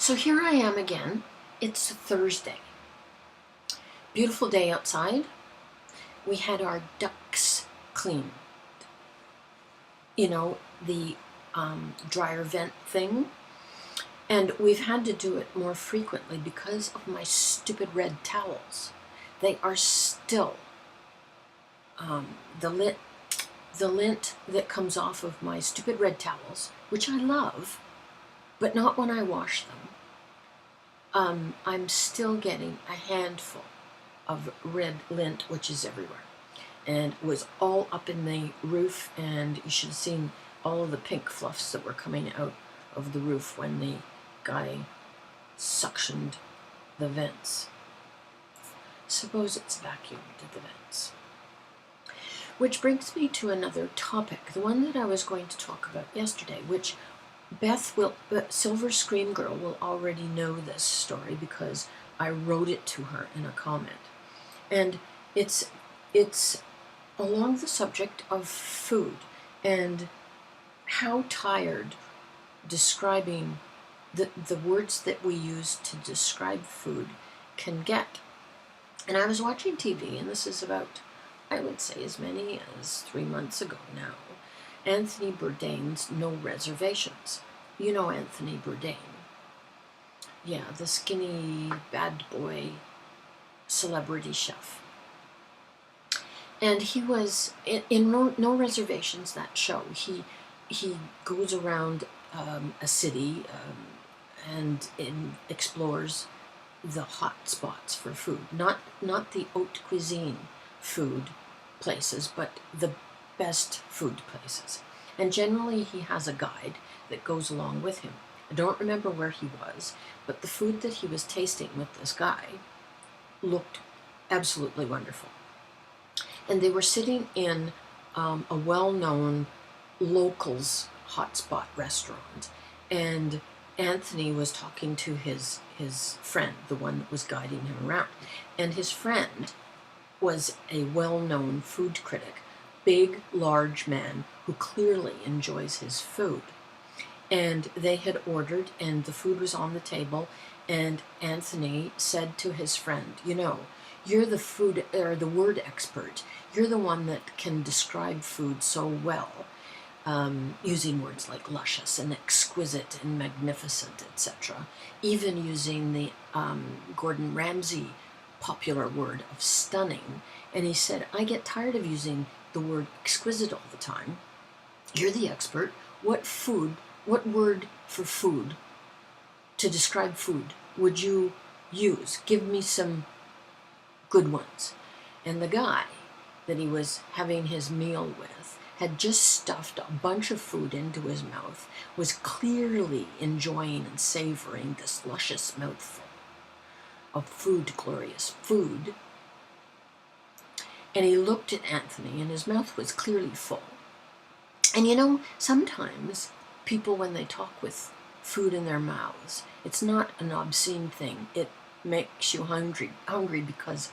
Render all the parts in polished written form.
So here I am again. It's Thursday. Beautiful day outside. We had our ducts cleaned. You know, the dryer vent thing. And we've had to do it more frequently because of my stupid red towels. They are still, the lint that comes off of my stupid red towels, which I love, but not when I wash them. I'm still getting a handful of red lint, which is everywhere. And it was all up in the roof, and you should have seen all of the pink fluffs that were coming out of the roof when the guy suctioned the vents. Suppose it's vacuumed the vents. Which brings me to another topic, the one that I was going to talk about yesterday, which Silver Scream Girl will already know this story because I wrote it to her in a comment. And it's along the subject of food and how tired describing the words that we use to describe food can get. And I was watching TV, and this is about, I would say, as many as 3 months ago now, Anthony Bourdain's No Reservations. You know Anthony Bourdain. Yeah, the skinny bad boy celebrity chef. And he was, in No Reservations, that show, he goes around a city and explores the hot spots for food. Not the haute cuisine food places, but the best food places. And generally he has a guide that goes along with him. I don't remember where he was, but the food that he was tasting with this guy looked absolutely wonderful. And they were sitting in a well-known locals hotspot restaurant, and Anthony was talking to his friend, the one that was guiding him around. And his friend was a well-known food critic, big, large man who clearly enjoys his food. And they had ordered, and the food was on the table, and Anthony said to his friend, you know, you're the food, or the word expert. You're the one that can describe food so well, using words like luscious and exquisite and magnificent, etc. Even using the Gordon Ramsay popular word of stunning. And he said, I get tired of using the word exquisite all the time. You're the expert. What word for food, to describe food, would you use? Give me some good ones. And the guy that he was having his meal with had just stuffed a bunch of food into his mouth, was clearly enjoying and savoring this luscious mouthful of food, glorious food. And he looked at Anthony, and his mouth was clearly full. And you know, sometimes people, when they talk with food in their mouths, it's not an obscene thing. It makes you hungry because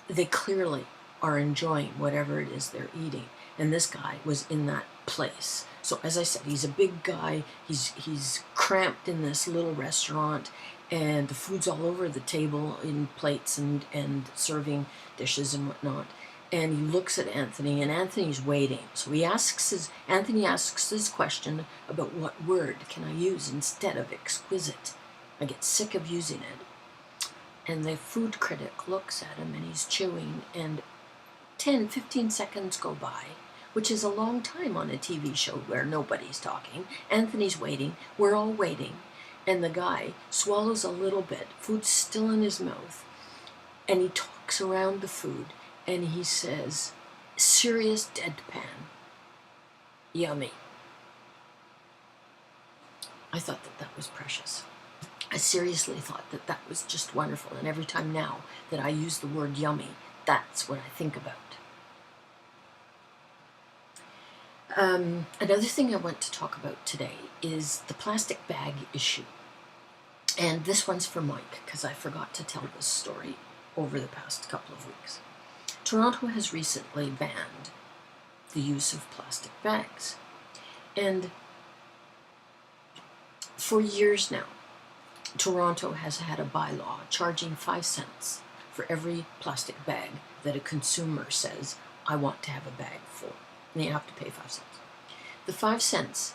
they clearly are enjoying whatever it is they're eating. And this guy was in that place. So as I said, he's a big guy. He's cramped in this little restaurant, and the food's all over the table in plates and serving dishes and whatnot. And he looks at Anthony, and Anthony's waiting. So Anthony asks his question about what word can I use instead of exquisite. I get sick of using it. And the food critic looks at him, and he's chewing, and 10-15 seconds go by, which is a long time on a TV show where nobody's talking. Anthony's waiting, we're all waiting, and the guy swallows a little bit, food's still in his mouth, and he talks around the food, and he says, serious deadpan, yummy. I thought that was precious. I seriously thought that was just wonderful, and every time now that I use the word yummy, that's what I think about. Another thing I want to talk about today is the plastic bag issue. And this one's for Mike, because I forgot to tell this story over the past couple of weeks. Toronto has recently banned the use of plastic bags. And for years now, Toronto has had a bylaw charging 5 cents for every plastic bag that a consumer says, I want to have a bag for. And you have to pay 5 cents. The 5 cents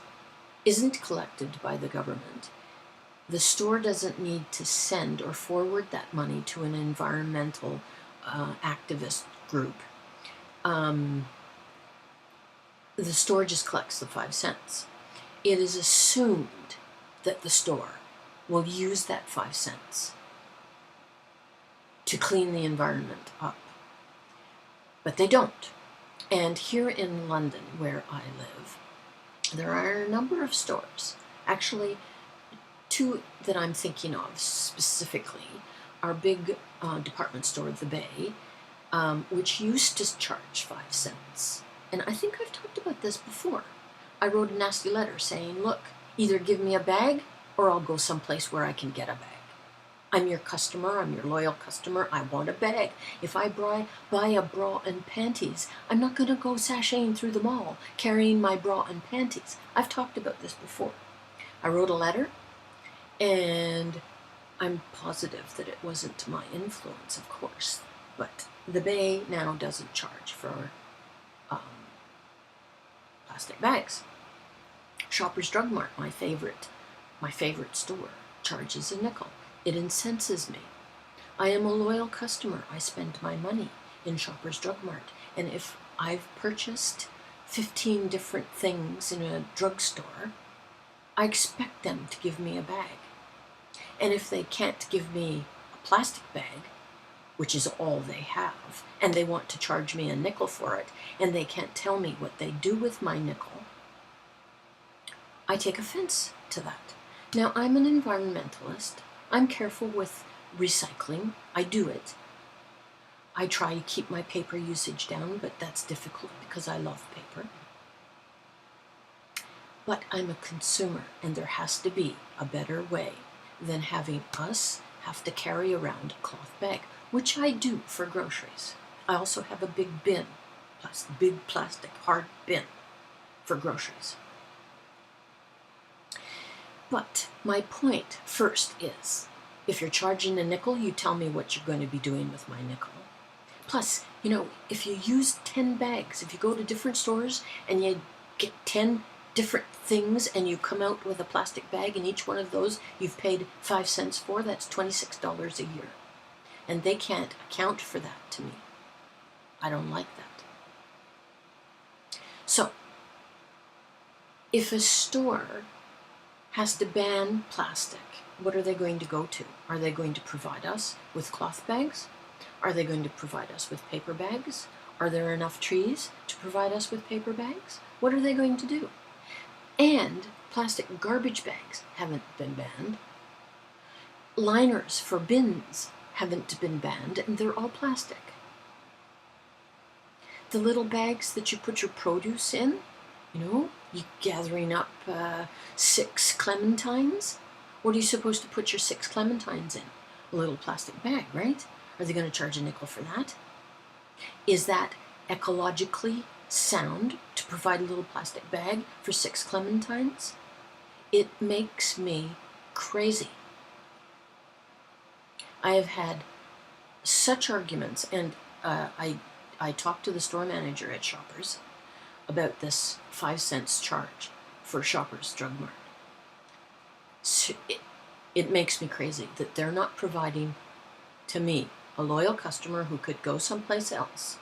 isn't collected by the government. The store doesn't need to send or forward that money to an environmental activist group. The store just collects the 5 cents. It is assumed that the store will use that 5 cents to clean the environment up. But they don't. And here in London, where I live, there are a number of stores. Actually, 2 that I'm thinking of specifically are big department store, The Bay, which used to charge 5 cents. And I think I've talked about this before. I wrote a nasty letter saying, look, either give me a bag or I'll go someplace where I can get a bag. I'm your customer, I'm your loyal customer, I want a bag. If I buy a bra and panties, I'm not going to go sashaying through the mall carrying my bra and panties. I've talked about this before. I wrote a letter, and I'm positive that it wasn't my influence, of course, but the Bay now doesn't charge for plastic bags. Shoppers Drug Mart, my favorite store, charges a nickel. It incenses me. I am a loyal customer. I spend my money in Shoppers Drug Mart. And if I've purchased 15 different things in a drugstore, I expect them to give me a bag. And if they can't give me a plastic bag, which is all they have, and they want to charge me a nickel for it, and they can't tell me what they do with my nickel, I take offense to that. Now, I'm an environmentalist. I'm careful with recycling. I do it. I try to keep my paper usage down, but that's difficult because I love paper. But I'm a consumer, and there has to be a better way than having us have to carry around a cloth bag, which I do for groceries. I also have a big bin, big plastic hard bin for groceries. But my point first is, if you're charging a nickel, you tell me what you're going to be doing with my nickel. Plus, if you use 10 bags, if you go to different stores and you get 10 different things and you come out with a plastic bag, and each one of those you've paid 5 cents for, that's $26 a year. And they can't account for that to me. I don't like that. So, if a store has to ban plastic, what are they going to go to? Are they going to provide us with cloth bags? Are they going to provide us with paper bags? Are there enough trees to provide us with paper bags? What are they going to do? And plastic garbage bags haven't been banned. Liners for bins haven't been banned, and they're all plastic. The little bags that you put your produce in, you gathering up 6 clementines. What are you supposed to put your 6 clementines in? A little plastic bag, right? Are they going to charge a nickel for that? Is that ecologically sound to provide a little plastic bag for 6 clementines? It makes me crazy. I have had such arguments, and I talked to the store manager at Shoppers about this 5 cents charge for Shoppers Drug Mart. So it makes me crazy that they're not providing to me, a loyal customer who could go someplace else,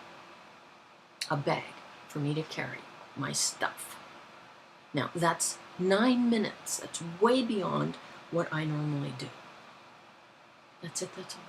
a bag for me to carry my stuff. Now, that's 9 minutes. That's way beyond what I normally do. That's it, that's all.